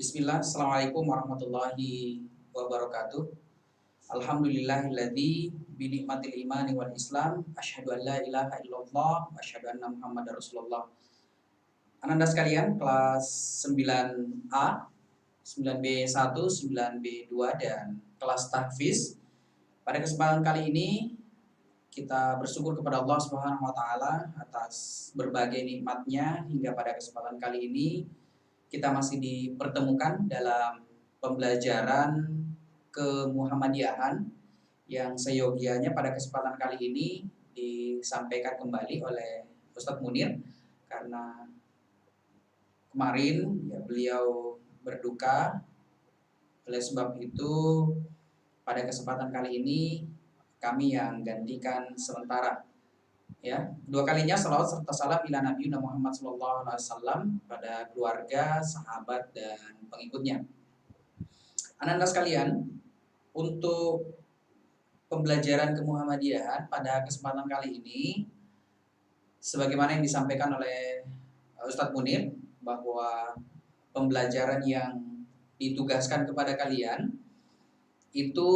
Bismillah, Assalamualaikum warahmatullahi wabarakatuh. Alhamdulillahilladzi binikmatil imani wal islam asyhadu an la ilaha illallah wa asyhadu anna muhammadar rasulullah. Ananda sekalian, kelas 9A, 9B1, 9B2 dan kelas tahfiz. Pada kesempatan kali ini kita bersyukur kepada Allah Subhanahu wa taala atas berbagai nikmatnya hingga pada kesempatan kali ini kita masih dipertemukan dalam pembelajaran kemuhammadiyahan yang seyogianya pada kesempatan kali ini disampaikan kembali oleh Ustadz Munir karena kemarin ya, beliau berduka. Oleh sebab itu pada kesempatan kali ini kami yang gantikan sementara. Ya, dua kalinya salawat serta salam ila Nabi Muhammad SAW pada keluarga, sahabat dan pengikutnya. Ananda sekalian, untuk pembelajaran kemuhammadiyahan pada kesempatan kali ini, sebagaimana yang disampaikan oleh Ustadz Munir bahwa pembelajaran yang ditugaskan kepada kalian itu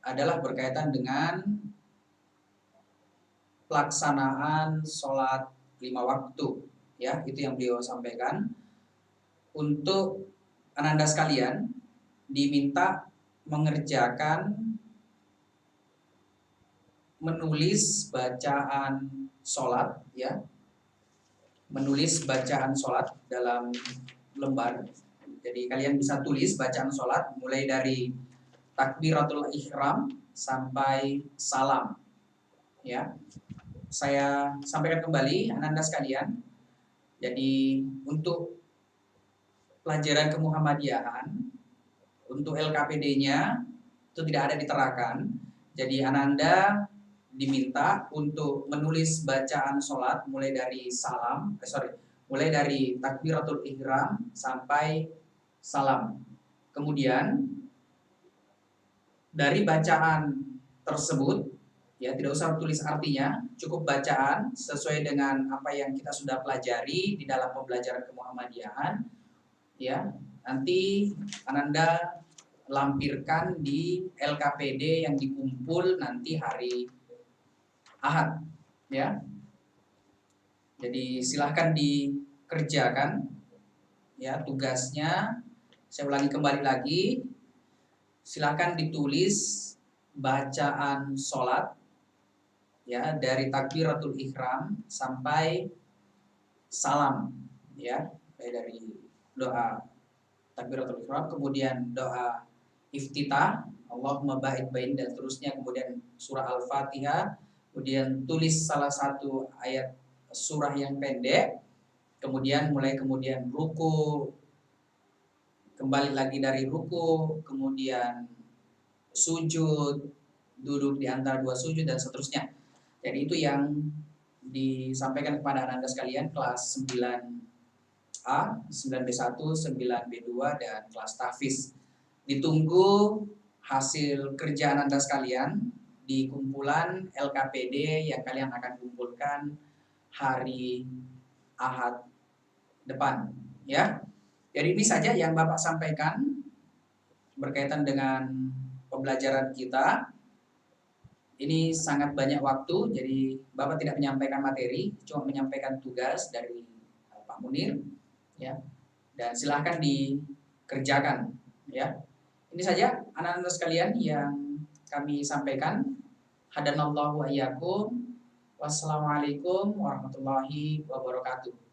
adalah berkaitan dengan pelaksanaan sholat 5 waktu, ya, itu yang beliau sampaikan. Untuk ananda sekalian diminta mengerjakan menulis bacaan sholat, ya, menulis bacaan sholat dalam lembar. Jadi kalian bisa tulis bacaan sholat mulai dari takbiratul ihram sampai salam, ya. Saya sampaikan kembali ananda sekalian. Jadi untuk pelajaran kemuhammadiyahan untuk LKPD-nya itu tidak ada diterakan. Jadi ananda diminta untuk menulis bacaan sholat mulai dari mulai dari takbiratul ihram sampai salam. Kemudian dari bacaan tersebut, ya, tidak usah tulis artinya, cukup bacaan sesuai dengan apa yang kita sudah pelajari di dalam pembelajaran kemuhammadiyahan, ya. Nanti ananda lampirkan di LKPD yang dikumpul nanti hari Ahad, ya. Jadi silahkan dikerjakan, ya, tugasnya. Saya ulangi kembali lagi, silahkan ditulis bacaan sholat, ya, dari takbiratul ihram sampai salam, ya, dari doa takbiratul ihram, kemudian doa iftitah, Allahumma ba'id bain dan seterusnya, kemudian surah Al-Fatihah, kemudian tulis salah satu ayat surah yang pendek, kemudian kemudian ruku, kembali lagi dari ruku, kemudian sujud, duduk di antara dua sujud dan seterusnya. Jadi itu yang disampaikan kepada Anda sekalian kelas 9A, 9B1, 9B2 dan kelas tahfiz. Ditunggu hasil kerjaan Anda sekalian di kumpulan LKPD yang kalian akan kumpulkan hari Ahad depan, ya. Jadi ini saja yang Bapak sampaikan berkaitan dengan pembelajaran kita. Ini sangat banyak waktu, jadi Bapak tidak menyampaikan materi, cuma menyampaikan tugas dari Pak Munir, ya. Dan silahkan dikerjakan, ya. Ini saja anak-anak sekalian yang kami sampaikan. Hadanallahu wa iyyakum. Wassalamualaikum warahmatullahi wabarakatuh.